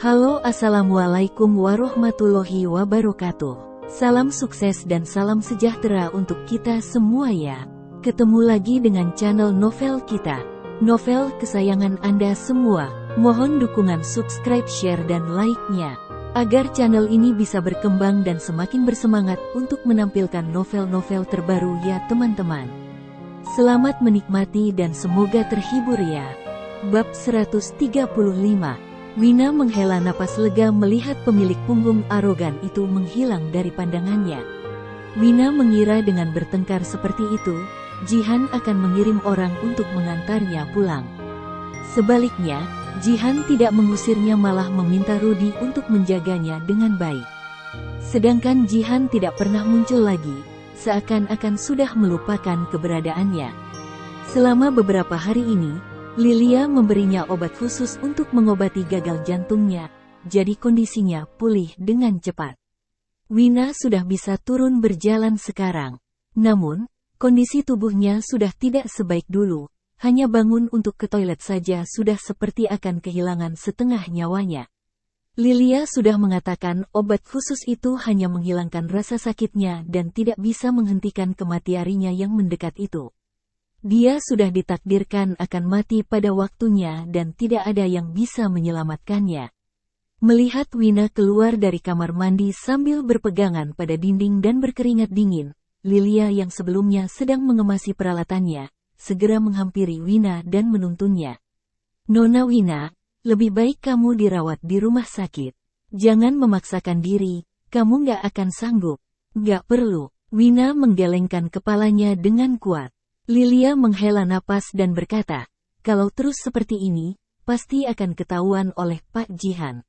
Halo, assalamualaikum warahmatullahi wabarakatuh. Salam sukses dan salam sejahtera untuk kita semua ya. Ketemu lagi dengan channel novel kita, novel kesayangan Anda semua. Mohon dukungan subscribe, share dan like-nya, agar channel ini bisa berkembang dan semakin bersemangat untuk menampilkan novel-novel terbaru ya teman-teman. Selamat menikmati dan semoga terhibur ya. Bab 135. Wina menghela napas lega melihat pemilik punggung arogan itu menghilang dari pandangannya. Wina mengira dengan bertengkar seperti itu, Jihan akan mengirim orang untuk mengantarnya pulang. Sebaliknya, Jihan tidak mengusirnya, malah meminta Rudy untuk menjaganya dengan baik. Sedangkan Jihan tidak pernah muncul lagi, seakan-akan sudah melupakan keberadaannya. Selama beberapa hari ini, Lilia memberinya obat khusus untuk mengobati gagal jantungnya, jadi kondisinya pulih dengan cepat. Wina sudah bisa turun berjalan sekarang. Namun, kondisi tubuhnya sudah tidak sebaik dulu, hanya bangun untuk ke toilet saja sudah seperti akan kehilangan setengah nyawanya. Lilia sudah mengatakan obat khusus itu hanya menghilangkan rasa sakitnya dan tidak bisa menghentikan kematiannya yang mendekat itu. Dia sudah ditakdirkan akan mati pada waktunya dan tidak ada yang bisa menyelamatkannya. Melihat Wina keluar dari kamar mandi sambil berpegangan pada dinding dan berkeringat dingin, Lilia yang sebelumnya sedang mengemasi peralatannya, segera menghampiri Wina dan menuntunnya. "Nona Wina, lebih baik kamu dirawat di rumah sakit. Jangan memaksakan diri, kamu nggak akan sanggup." "Nggak perlu." Wina menggelengkan kepalanya dengan kuat. Lilia menghela napas dan berkata, "Kalau terus seperti ini, pasti akan ketahuan oleh Pak Jihan."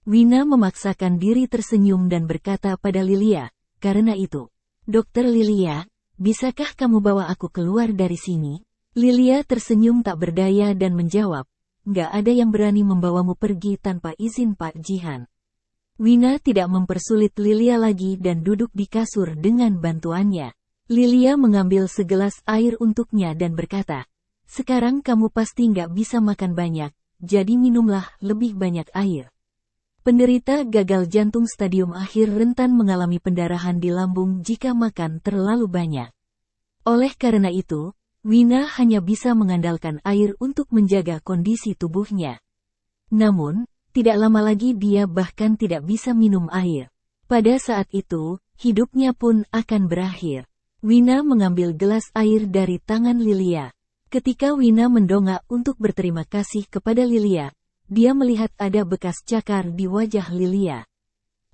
Wina memaksakan diri tersenyum dan berkata pada Lilia, "Karena itu, Dokter Lilia, bisakah kamu bawa aku keluar dari sini?" Lilia tersenyum tak berdaya dan menjawab, "Nggak ada yang berani membawamu pergi tanpa izin Pak Jihan." Wina tidak mempersulit Lilia lagi dan duduk di kasur dengan bantuannya. Lilia mengambil segelas air untuknya dan berkata, "Sekarang kamu pasti nggak bisa makan banyak, jadi minumlah lebih banyak air." Penderita gagal jantung stadium akhir rentan mengalami pendarahan di lambung jika makan terlalu banyak. Oleh karena itu, Wina hanya bisa mengandalkan air untuk menjaga kondisi tubuhnya. Namun, tidak lama lagi dia bahkan tidak bisa minum air. Pada saat itu, hidupnya pun akan berakhir. Wina mengambil gelas air dari tangan Lilia. Ketika Wina mendongak untuk berterima kasih kepada Lilia, dia melihat ada bekas cakar di wajah Lilia.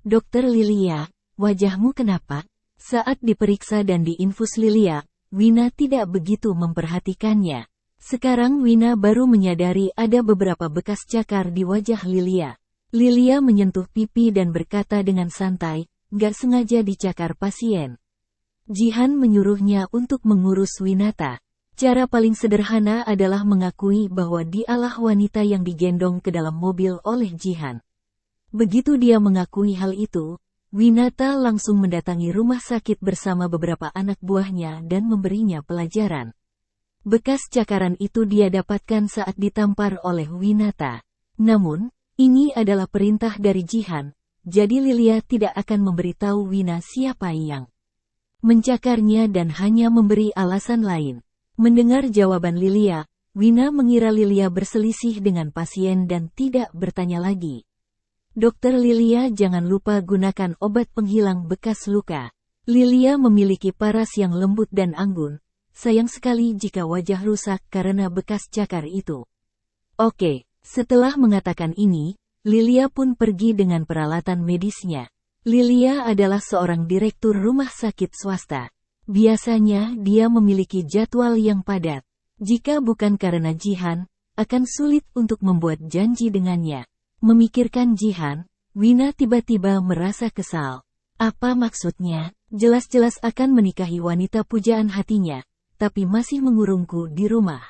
"Dokter Lilia, wajahmu kenapa?" Saat diperiksa dan diinfus Lilia, Wina tidak begitu memperhatikannya. Sekarang Wina baru menyadari ada beberapa bekas cakar di wajah Lilia. Lilia menyentuh pipi dan berkata dengan santai, "Nggak sengaja dicakar pasien." Jihan menyuruhnya untuk mengurus Winata. Cara paling sederhana adalah mengakui bahwa dialah wanita yang digendong ke dalam mobil oleh Jihan. Begitu dia mengakui hal itu, Winata langsung mendatangi rumah sakit bersama beberapa anak buahnya dan memberinya pelajaran. Bekas cakaran itu dia dapatkan saat ditampar oleh Winata. Namun, ini adalah perintah dari Jihan, jadi Lilia tidak akan memberitahu Wina siapa yang mencakarnya dan hanya memberi alasan lain. Mendengar jawaban Lilia, Wina mengira Lilia berselisih dengan pasien dan tidak bertanya lagi. "Dokter Lilia, jangan lupa gunakan obat penghilang bekas luka. Lilia memiliki paras yang lembut dan anggun. Sayang sekali jika wajah rusak karena bekas cakar itu." "Oke." Setelah mengatakan ini, Lilia pun pergi dengan peralatan medisnya. Lilia adalah seorang direktur rumah sakit swasta. Biasanya dia memiliki jadwal yang padat. Jika bukan karena Jihan, akan sulit untuk membuat janji dengannya. Memikirkan Jihan, Wina tiba-tiba merasa kesal. Apa maksudnya? Jelas-jelas akan menikahi wanita pujaan hatinya, tapi masih mengurungku di rumah.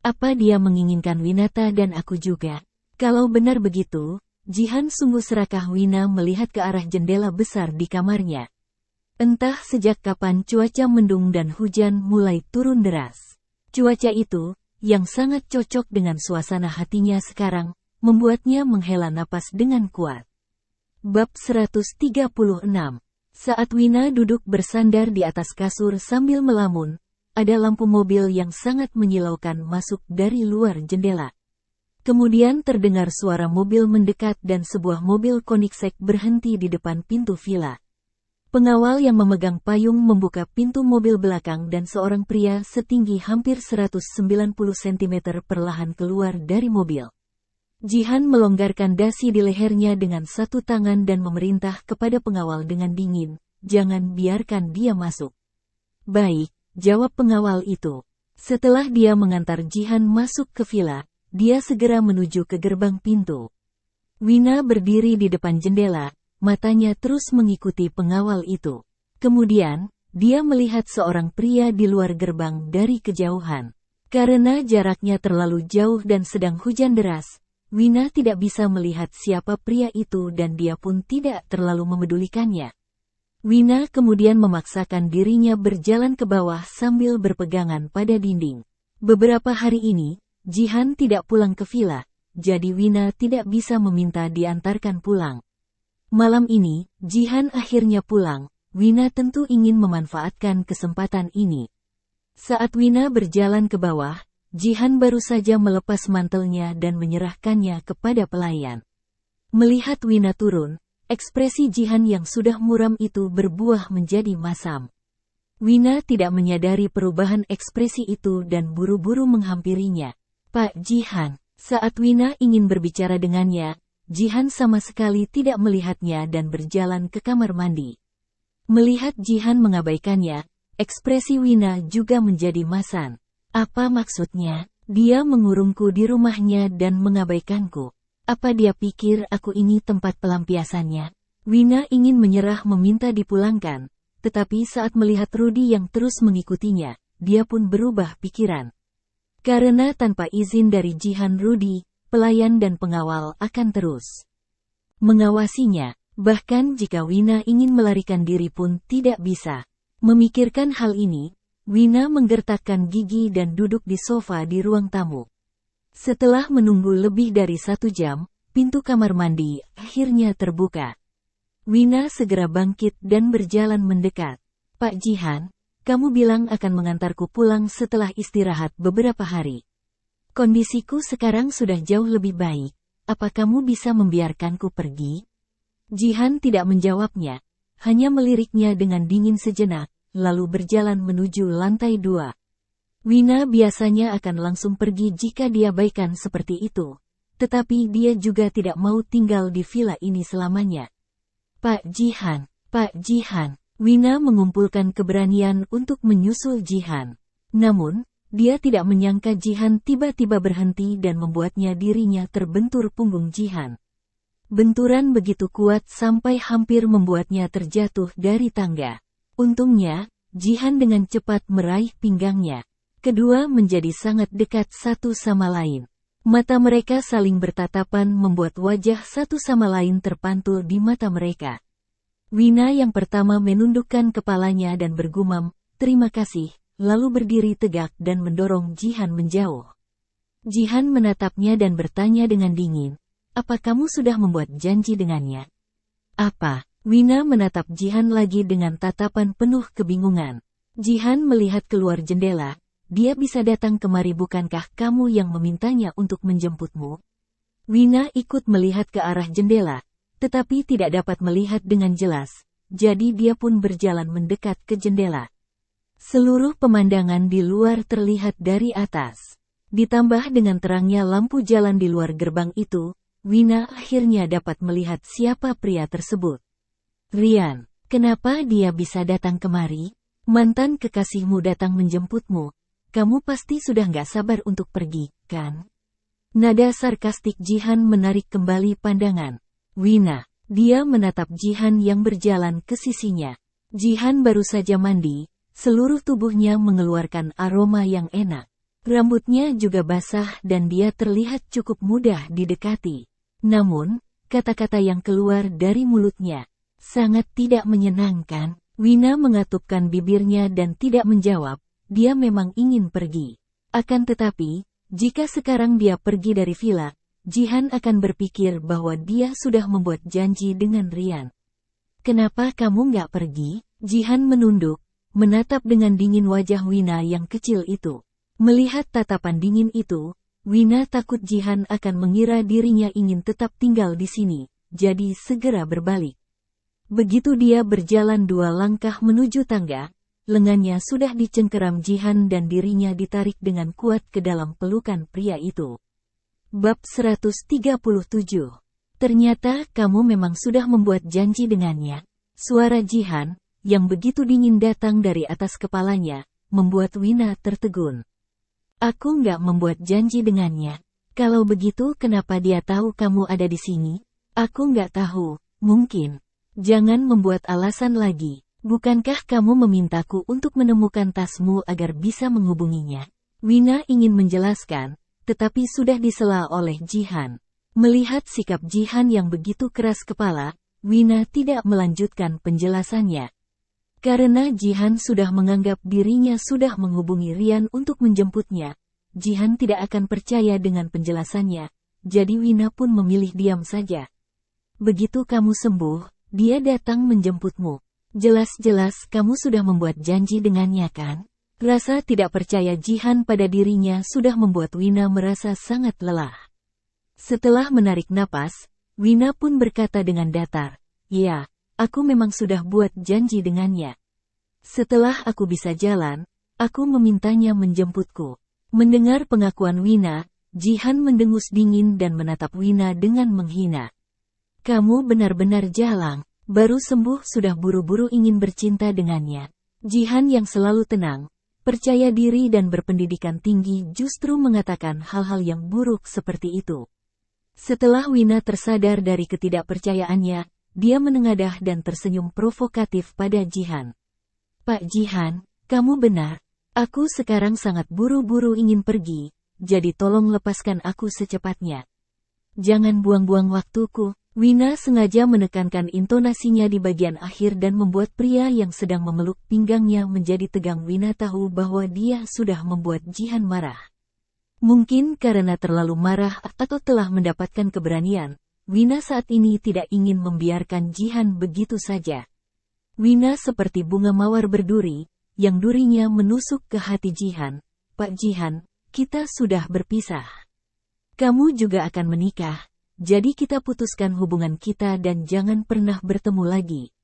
Apa dia menginginkan Winata dan aku juga? Kalau benar begitu, Jihan sungguh serakah. Wina melihat ke arah jendela besar di kamarnya. Entah sejak kapan cuaca mendung dan hujan mulai turun deras. Cuaca itu, yang sangat cocok dengan suasana hatinya sekarang, membuatnya menghela napas dengan kuat. Bab 136. Saat Wina duduk bersandar di atas kasur sambil melamun, ada lampu mobil yang sangat menyilaukan masuk dari luar jendela. Kemudian terdengar suara mobil mendekat dan sebuah mobil Koenigsegg berhenti di depan pintu villa. Pengawal yang memegang payung membuka pintu mobil belakang dan seorang pria setinggi hampir 190 cm perlahan keluar dari mobil. Jihan melonggarkan dasi di lehernya dengan satu tangan dan memerintah kepada pengawal dengan dingin, "Jangan biarkan dia masuk." "Baik," jawab pengawal itu. Setelah dia mengantar Jihan masuk ke villa, dia segera menuju ke gerbang pintu. Wina berdiri di depan jendela, matanya terus mengikuti pengawal itu. Kemudian, dia melihat seorang pria di luar gerbang dari kejauhan. Karena jaraknya terlalu jauh dan sedang hujan deras, Wina tidak bisa melihat siapa pria itu dan dia pun tidak terlalu memedulikannya. Wina kemudian memaksakan dirinya berjalan ke bawah sambil berpegangan pada dinding. Beberapa hari ini, Jihan tidak pulang ke villa, jadi Wina tidak bisa meminta diantarkan pulang. Malam ini, Jihan akhirnya pulang. Wina tentu ingin memanfaatkan kesempatan ini. Saat Wina berjalan ke bawah, Jihan baru saja melepas mantelnya dan menyerahkannya kepada pelayan. Melihat Wina turun, ekspresi Jihan yang sudah muram itu berbuah menjadi masam. Wina tidak menyadari perubahan ekspresi itu dan buru-buru menghampirinya. "Pak Jihan." Saat Wina ingin berbicara dengannya, Jihan sama sekali tidak melihatnya dan berjalan ke kamar mandi. Melihat Jihan mengabaikannya, ekspresi Wina juga menjadi masam. "Apa maksudnya? Dia mengurungku di rumahnya dan mengabaikanku. Apa dia pikir aku ini tempat pelampiasannya?" Wina ingin menyerah meminta dipulangkan, tetapi saat melihat Rudy yang terus mengikutinya, dia pun berubah pikiran. Karena tanpa izin dari Jihan, Rudy, pelayan dan pengawal akan terus mengawasinya. Bahkan jika Wina ingin melarikan diri pun tidak bisa. Memikirkan hal ini, Wina menggertakkan gigi dan duduk di sofa di ruang tamu. Setelah menunggu lebih dari 1 jam, pintu kamar mandi akhirnya terbuka. Wina segera bangkit dan berjalan mendekat. "Pak Jihan, kamu bilang akan mengantarku pulang setelah istirahat beberapa hari. Kondisiku sekarang sudah jauh lebih baik. Apa kamu bisa membiarkanku pergi?" Jihan tidak menjawabnya, hanya meliriknya dengan dingin sejenak, lalu berjalan menuju lantai 2. Wina biasanya akan langsung pergi jika diabaikan seperti itu. Tetapi dia juga tidak mau tinggal di villa ini selamanya. "Pak Jihan, Pak Jihan." Wina mengumpulkan keberanian untuk menyusul Jihan. Namun, dia tidak menyangka Jihan tiba-tiba berhenti dan membuatnya dirinya terbentur punggung Jihan. Benturan begitu kuat sampai hampir membuatnya terjatuh dari tangga. Untungnya, Jihan dengan cepat meraih pinggangnya. Kedua menjadi sangat dekat satu sama lain. Mata mereka saling bertatapan membuat wajah satu sama lain terpantul di mata mereka. Wina yang pertama menundukkan kepalanya dan bergumam, "Terima kasih," lalu berdiri tegak dan mendorong Jihan menjauh. Jihan menatapnya dan bertanya dengan dingin, "Apa kamu sudah membuat janji dengannya?" "Apa?" Wina menatap Jihan lagi dengan tatapan penuh kebingungan. Jihan melihat keluar jendela. "Dia bisa datang kemari, bukankah kamu yang memintanya untuk menjemputmu?" Wina ikut melihat ke arah jendela, tetapi tidak dapat melihat dengan jelas, jadi dia pun berjalan mendekat ke jendela. Seluruh pemandangan di luar terlihat dari atas. Ditambah dengan terangnya lampu jalan di luar gerbang itu, Wina akhirnya dapat melihat siapa pria tersebut. "Rian, kenapa dia bisa datang kemari? Mantan kekasihmu datang menjemputmu. Kamu pasti sudah nggak sabar untuk pergi, kan?" Nada sarkastik Jihan menarik kembali pandangan Wina. Dia menatap Jihan yang berjalan ke sisinya. Jihan baru saja mandi, seluruh tubuhnya mengeluarkan aroma yang enak. Rambutnya juga basah dan dia terlihat cukup mudah didekati. Namun, kata-kata yang keluar dari mulutnya sangat tidak menyenangkan. Wina mengatupkan bibirnya dan tidak menjawab. Dia memang ingin pergi. Akan tetapi, jika sekarang dia pergi dari villa, Jihan akan berpikir bahwa dia sudah membuat janji dengan Rian. Kenapa kamu nggak pergi? Jihan menunduk, menatap dengan dingin wajah Wina yang kecil itu. Melihat tatapan dingin itu, Wina takut Jihan akan mengira dirinya ingin tetap tinggal di sini, jadi segera berbalik. Begitu dia berjalan 2 langkah menuju tangga, lengannya sudah dicengkeram Jihan dan dirinya ditarik dengan kuat ke dalam pelukan pria itu. Bab 137. Ternyata kamu memang sudah membuat janji dengannya. Suara Jihan, yang begitu dingin datang dari atas kepalanya, membuat Wina tertegun. Aku nggak membuat janji dengannya. Kalau begitu kenapa dia tahu kamu ada di sini? Aku nggak tahu, mungkin. Jangan membuat alasan lagi. Bukankah kamu memintaku untuk menemukan tasmu agar bisa menghubunginya? Wina ingin menjelaskan, tetapi sudah disela oleh Jihan. Melihat sikap Jihan yang begitu keras kepala, Wina tidak melanjutkan penjelasannya. Karena Jihan sudah menganggap dirinya sudah menghubungi Rian untuk menjemputnya, Jihan tidak akan percaya dengan penjelasannya, jadi Wina pun memilih diam saja. Begitu kamu sembuh, dia datang menjemputmu. Jelas-jelas kamu sudah membuat janji dengannya kan? Rasa tidak percaya Jihan pada dirinya sudah membuat Wina merasa sangat lelah. Setelah menarik napas, Wina pun berkata dengan datar, "Ya, aku memang sudah buat janji dengannya. Setelah aku bisa jalan, aku memintanya menjemputku." Mendengar pengakuan Wina, Jihan mendengus dingin dan menatap Wina dengan menghina. "Kamu benar-benar jalang, baru sembuh sudah buru-buru ingin bercinta dengannya." Jihan yang selalu tenang, percaya diri dan berpendidikan tinggi justru mengatakan hal-hal yang buruk seperti itu. Setelah Wina tersadar dari ketidakpercayaannya, dia menengadah dan tersenyum provokatif pada Jihan. "Pak Jihan, kamu benar. Aku sekarang sangat buru-buru ingin pergi, jadi tolong lepaskan aku secepatnya. Jangan buang-buang waktuku." Wina sengaja menekankan intonasinya di bagian akhir dan membuat pria yang sedang memeluk pinggangnya menjadi tegang. Wina tahu bahwa dia sudah membuat Jihan marah. Mungkin karena terlalu marah atau telah mendapatkan keberanian, Wina saat ini tidak ingin membiarkan Jihan begitu saja. Wina seperti bunga mawar berduri, yang durinya menusuk ke hati Jihan. "Pak Jihan, kita sudah berpisah. Kamu juga akan menikah. Jadi kita putuskan hubungan kita dan jangan pernah bertemu lagi.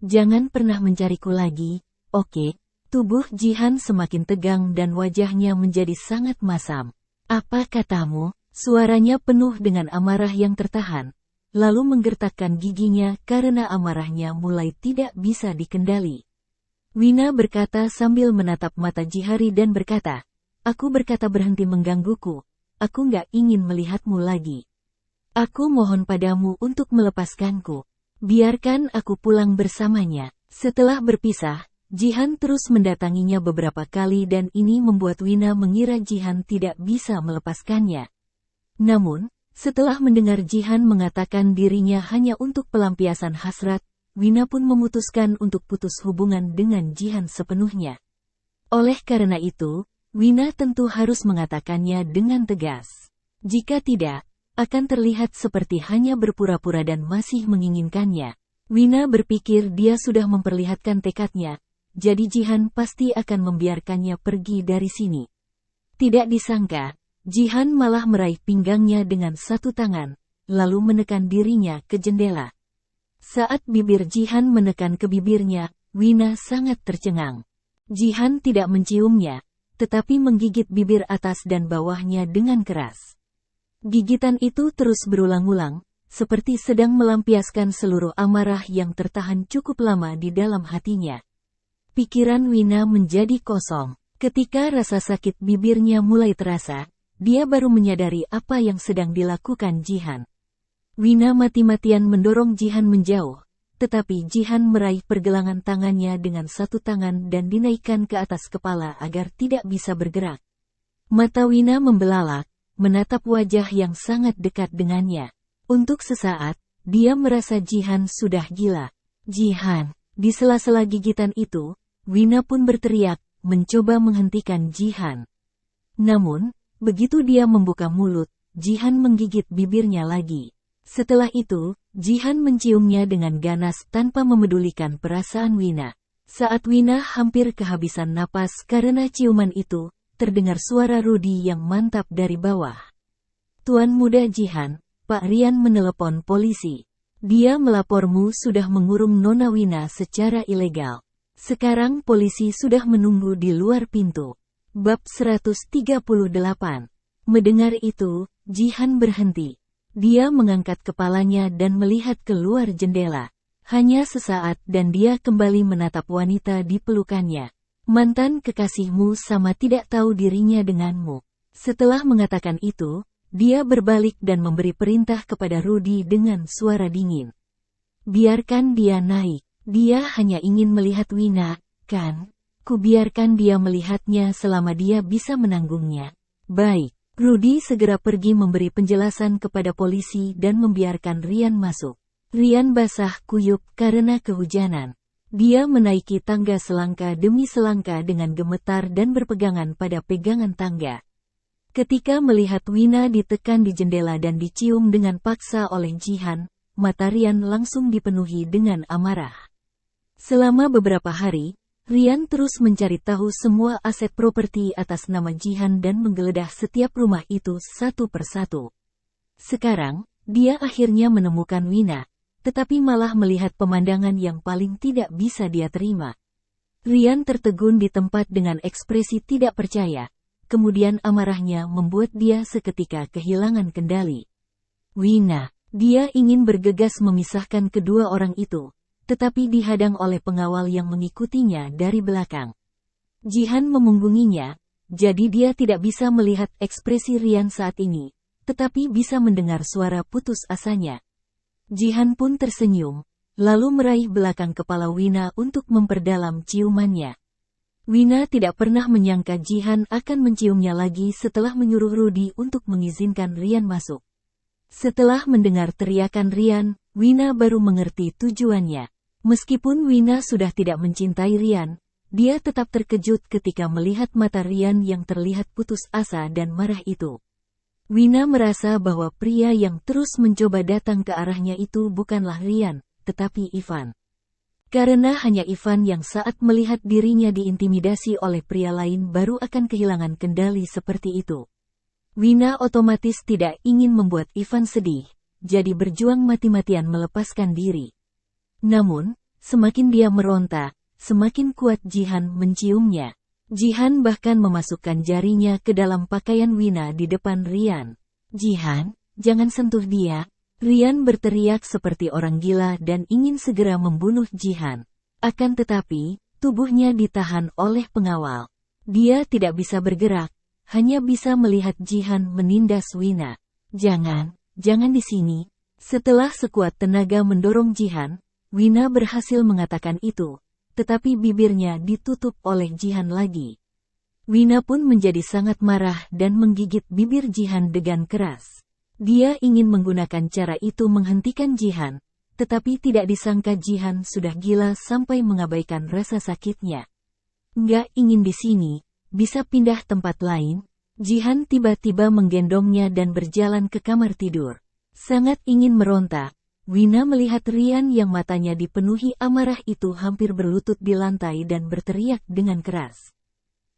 Jangan pernah mencariku lagi, oke?" Tubuh Jihan semakin tegang dan wajahnya menjadi sangat masam. "Apa katamu?" Suaranya penuh dengan amarah yang tertahan, lalu menggertakkan giginya karena amarahnya mulai tidak bisa dikendali. Wina berkata sambil menatap mata Jihari dan berkata, "Aku berkata berhenti menggangguku. Aku nggak ingin melihatmu lagi. Aku mohon padamu untuk melepaskanku. Biarkan aku pulang bersamanya." Setelah berpisah, Jihan terus mendatanginya beberapa kali dan ini membuat Wina mengira Jihan tidak bisa melepaskannya. Namun, setelah mendengar Jihan mengatakan dirinya hanya untuk pelampiasan hasrat, Wina pun memutuskan untuk putus hubungan dengan Jihan sepenuhnya. Oleh karena itu, Wina tentu harus mengatakannya dengan tegas. Jika tidak, akan terlihat seperti hanya berpura-pura dan masih menginginkannya. Wina berpikir dia sudah memperlihatkan tekadnya, jadi Jihan pasti akan membiarkannya pergi dari sini. Tidak disangka, Jihan malah meraih pinggangnya dengan satu tangan, lalu menekan dirinya ke jendela. Saat bibir Jihan menekan ke bibirnya, Wina sangat tercengang. Jihan tidak menciumnya, tetapi menggigit bibir atas dan bawahnya dengan keras. Gigitan itu terus berulang-ulang, seperti sedang melampiaskan seluruh amarah yang tertahan cukup lama di dalam hatinya. Pikiran Wina menjadi kosong. Ketika rasa sakit bibirnya mulai terasa, dia baru menyadari apa yang sedang dilakukan Jihan. Wina mati-matian mendorong Jihan menjauh, tetapi Jihan meraih pergelangan tangannya dengan satu tangan dan dinaikkan ke atas kepala agar tidak bisa bergerak. Mata Wina membelalak, menatap wajah yang sangat dekat dengannya. Untuk sesaat, dia merasa Jihan sudah gila. "Jihan!" Di sela-sela gigitan itu, Wina pun berteriak, mencoba menghentikan Jihan. Namun, begitu dia membuka mulut, Jihan menggigit bibirnya lagi. Setelah itu, Jihan menciumnya dengan ganas tanpa memedulikan perasaan Wina. Saat Wina hampir kehabisan napas karena ciuman itu, terdengar suara Rudy yang mantap dari bawah. Tuan muda Jihan, Pak Rian menelepon polisi. Dia melapormu sudah mengurung Nona Wina secara ilegal. Sekarang polisi sudah menunggu di luar pintu. Bab 138. Mendengar itu, Jihan berhenti. Dia mengangkat kepalanya dan melihat keluar jendela. Hanya sesaat dan dia kembali menatap wanita di pelukannya. Mantan kekasihmu sama tidak tahu dirinya denganmu. Setelah mengatakan itu, dia berbalik dan memberi perintah kepada Rudy dengan suara dingin. Biarkan dia naik. Dia hanya ingin melihat Wina, kan? Kubiarkan dia melihatnya selama dia bisa menanggungnya. Baik. Rudy segera pergi memberi penjelasan kepada polisi dan membiarkan Rian masuk. Rian basah kuyup karena kehujanan. Dia menaiki tangga selangkah demi selangkah dengan gemetar dan berpegangan pada pegangan tangga. Ketika melihat Wina ditekan di jendela dan dicium dengan paksa oleh Jihan, mata Rian langsung dipenuhi dengan amarah. Selama beberapa hari, Rian terus mencari tahu semua aset properti atas nama Jihan dan menggeledah setiap rumah itu satu persatu. Sekarang, dia akhirnya menemukan Wina, tetapi malah melihat pemandangan yang paling tidak bisa dia terima. Rian tertegun di tempat dengan ekspresi tidak percaya, kemudian amarahnya membuat dia seketika kehilangan kendali. Wina, dia ingin bergegas memisahkan kedua orang itu, tetapi dihadang oleh pengawal yang mengikutinya dari belakang. Jihan memunggunginya, jadi dia tidak bisa melihat ekspresi Rian saat ini, tetapi bisa mendengar suara putus asanya. Jihan pun tersenyum, lalu meraih belakang kepala Wina untuk memperdalam ciumannya. Wina tidak pernah menyangka Jihan akan menciumnya lagi setelah menyuruh Rudy untuk mengizinkan Rian masuk. Setelah mendengar teriakan Rian, Wina baru mengerti tujuannya. Meskipun Wina sudah tidak mencintai Rian, dia tetap terkejut ketika melihat mata Rian yang terlihat putus asa dan marah itu. Wina merasa bahwa pria yang terus mencoba datang ke arahnya itu bukanlah Rian, tetapi Ivan. Karena hanya Ivan yang saat melihat dirinya diintimidasi oleh pria lain baru akan kehilangan kendali seperti itu. Wina otomatis tidak ingin membuat Ivan sedih, jadi berjuang mati-matian melepaskan diri. Namun, semakin dia meronta, semakin kuat Jihan menciumnya. Jihan bahkan memasukkan jarinya ke dalam pakaian Wina di depan Rian. Jihan, jangan sentuh dia. Rian berteriak seperti orang gila dan ingin segera membunuh Jihan. Akan tetapi, tubuhnya ditahan oleh pengawal. Dia tidak bisa bergerak, hanya bisa melihat Jihan menindas Wina. Jangan di sini. Setelah sekuat tenaga mendorong Jihan, Wina berhasil mengatakan itu, tetapi bibirnya ditutup oleh Jihan lagi. Wina pun menjadi sangat marah dan menggigit bibir Jihan dengan keras. Dia ingin menggunakan cara itu menghentikan Jihan, tetapi tidak disangka Jihan sudah gila sampai mengabaikan rasa sakitnya. Nggak ingin di sini, bisa pindah tempat lain. Jihan tiba-tiba menggendongnya dan berjalan ke kamar tidur. Sangat ingin meronta. Wina melihat Rian yang matanya dipenuhi amarah itu hampir berlutut di lantai dan berteriak dengan keras.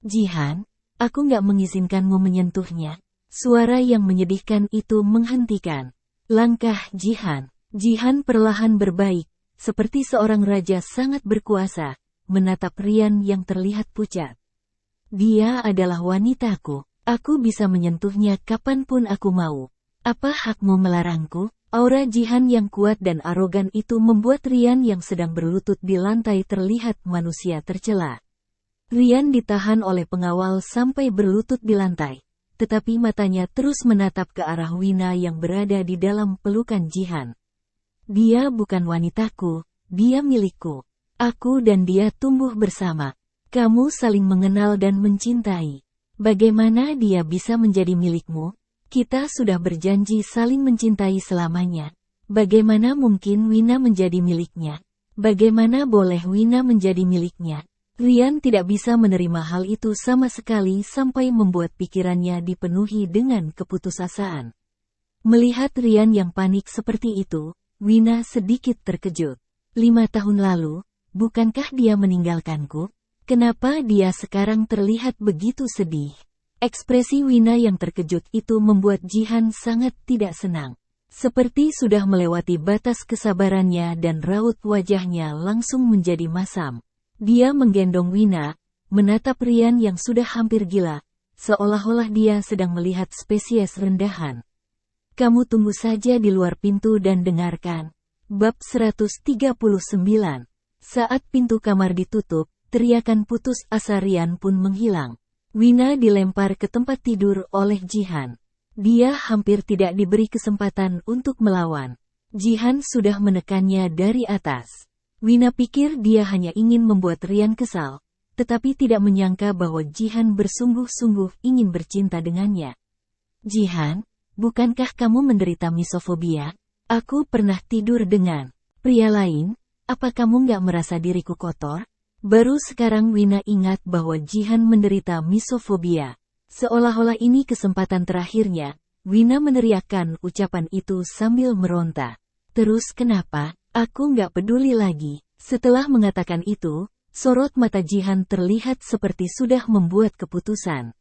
Jihan, aku nggak mengizinkanmu menyentuhnya. Suara yang menyedihkan itu menghentikan langkah Jihan. Jihan perlahan berbaik, seperti seorang raja sangat berkuasa, menatap Rian yang terlihat pucat. Dia adalah wanitaku. Aku bisa menyentuhnya kapanpun aku mau. Apa hakmu melarangku? Aura Jihan yang kuat dan arogan itu membuat Rian yang sedang berlutut di lantai terlihat manusia tercela. Rian ditahan oleh pengawal sampai berlutut di lantai, tetapi matanya terus menatap ke arah Wina yang berada di dalam pelukan Jihan. Dia bukan wanitaku, dia milikku. Aku dan dia tumbuh bersama. Kamu saling mengenal dan mencintai. Bagaimana dia bisa menjadi milikmu? Kita sudah berjanji saling mencintai selamanya. Bagaimana mungkin Wina menjadi miliknya? Bagaimana boleh Wina menjadi miliknya? Rian tidak bisa menerima hal itu sama sekali sampai membuat pikirannya dipenuhi dengan keputusasaan. Melihat Rian yang panik seperti itu, Wina sedikit terkejut. 5 tahun lalu, bukankah dia meninggalkanku? Kenapa dia sekarang terlihat begitu sedih? Ekspresi Wina yang terkejut itu membuat Jihan sangat tidak senang. Seperti sudah melewati batas kesabarannya dan raut wajahnya langsung menjadi masam. Dia menggendong Wina, menatap Rian yang sudah hampir gila, seolah-olah dia sedang melihat spesies rendahan. Kamu tunggu saja di luar pintu dan dengarkan. Bab 139. Saat pintu kamar ditutup, teriakan putus asa Rian pun menghilang. Wina dilempar ke tempat tidur oleh Jihan. Dia hampir tidak diberi kesempatan untuk melawan. Jihan sudah menekannya dari atas. Wina pikir dia hanya ingin membuat Rian kesal, tetapi tidak menyangka bahwa Jihan bersungguh-sungguh ingin bercinta dengannya. Jihan, bukankah kamu menderita misofobia? Aku pernah tidur dengan pria lain, apa kamu nggak merasa diriku kotor? Baru sekarang Wina ingat bahwa Jihan menderita misofobia. Seolah-olah ini kesempatan terakhirnya, Wina meneriakkan ucapan itu sambil meronta. Terus kenapa? Aku nggak peduli lagi. Setelah mengatakan itu, sorot mata Jihan terlihat seperti sudah membuat keputusan.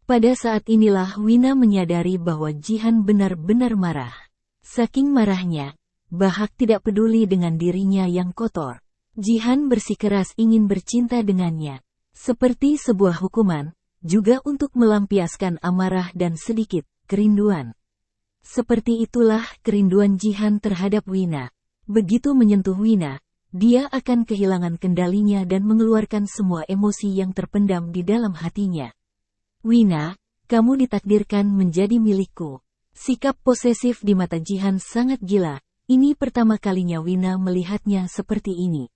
Pada saat inilah Wina menyadari bahwa Jihan benar-benar marah. Saking marahnya, Bahak tidak peduli dengan dirinya yang kotor. Jihan bersikeras ingin bercinta dengannya. Seperti sebuah hukuman, juga untuk melampiaskan amarah dan sedikit kerinduan. Seperti itulah kerinduan Jihan terhadap Wina. Begitu menyentuh Wina, dia akan kehilangan kendalinya dan mengeluarkan semua emosi yang terpendam di dalam hatinya. Wina, kamu ditakdirkan menjadi milikku. Sikap posesif di mata Jihan sangat gila. Ini pertama kalinya Wina melihatnya seperti ini.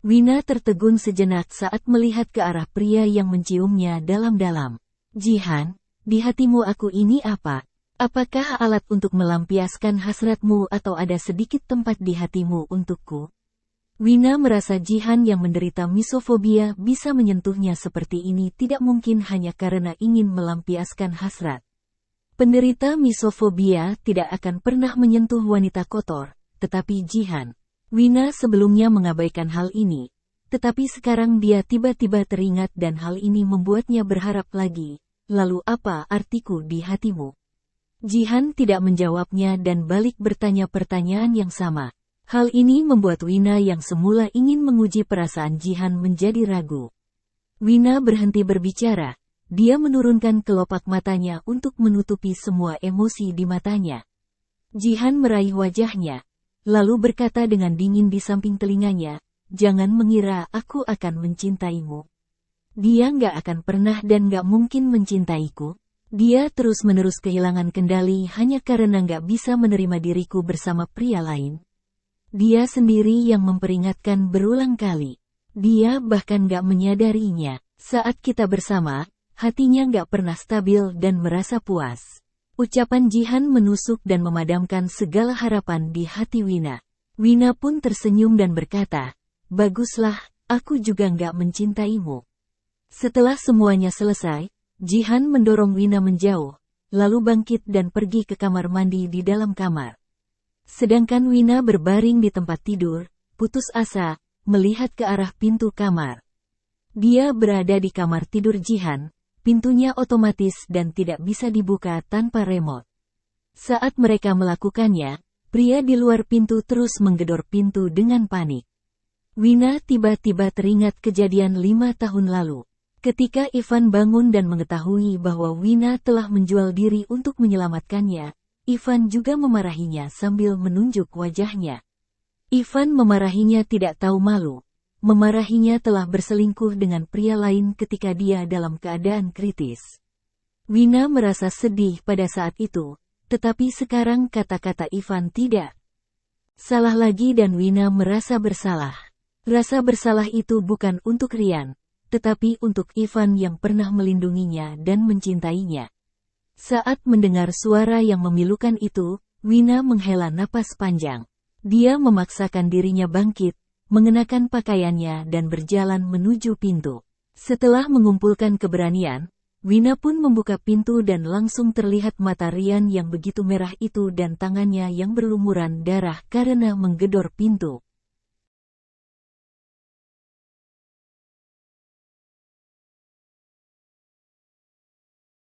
Wina tertegun sejenak saat melihat ke arah pria yang menciumnya dalam-dalam. Jihan, di hatimu aku ini apa? Apakah alat untuk melampiaskan hasratmu atau ada sedikit tempat di hatimu untukku? Wina merasa Jihan yang menderita misofobia bisa menyentuhnya seperti ini tidak mungkin hanya karena ingin melampiaskan hasrat. Penderita misofobia tidak akan pernah menyentuh wanita kotor, tetapi Jihan. Wina sebelumnya mengabaikan hal ini, tetapi sekarang dia tiba-tiba teringat dan hal ini membuatnya berharap lagi. Lalu apa artiku di hatimu? Jihan tidak menjawabnya dan balik bertanya pertanyaan yang sama. Hal ini membuat Wina yang semula ingin menguji perasaan Jihan menjadi ragu. Wina berhenti berbicara. Dia menurunkan kelopak matanya untuk menutupi semua emosi di matanya. Jihan meraih wajahnya, lalu berkata dengan dingin di samping telinganya, jangan mengira aku akan mencintaimu. Dia nggak akan pernah dan nggak mungkin mencintaiku. Dia terus-menerus kehilangan kendali hanya karena nggak bisa menerima diriku bersama pria lain. Dia sendiri yang memperingatkan berulang kali. Dia bahkan nggak menyadarinya. Saat kita bersama, hatinya nggak pernah stabil dan merasa puas. Ucapan Jihan menusuk dan memadamkan segala harapan di hati Wina. Wina pun tersenyum dan berkata, baguslah, aku juga nggak mencintaimu. Setelah semuanya selesai, Jihan mendorong Wina menjauh, lalu bangkit dan pergi ke kamar mandi di dalam kamar. Sedangkan Wina berbaring di tempat tidur, putus asa, melihat ke arah pintu kamar. Dia berada di kamar tidur Jihan. Pintunya otomatis dan tidak bisa dibuka tanpa remote. Saat mereka melakukannya, pria di luar pintu terus menggedor pintu dengan panik. Wina tiba-tiba teringat kejadian 5 tahun lalu. Ketika Ivan bangun dan mengetahui bahwa Wina telah menjual diri untuk menyelamatkannya, Ivan juga memarahinya sambil menunjuk wajahnya. Ivan memarahinya tidak tahu malu. Memarahinya telah berselingkuh dengan pria lain ketika dia dalam keadaan kritis. Wina merasa sedih pada saat itu, tetapi sekarang kata-kata Ivan tidak salah lagi dan Wina merasa bersalah. Rasa bersalah itu bukan untuk Rian, tetapi untuk Ivan yang pernah melindunginya dan mencintainya. Saat mendengar suara yang memilukan itu, Wina menghela napas panjang. Dia memaksakan dirinya bangkit, mengenakan pakaiannya dan berjalan menuju pintu. Setelah mengumpulkan keberanian, Wina pun membuka pintu dan langsung terlihat mata Rian yang begitu merah itu dan tangannya yang berlumuran darah karena menggedor pintu.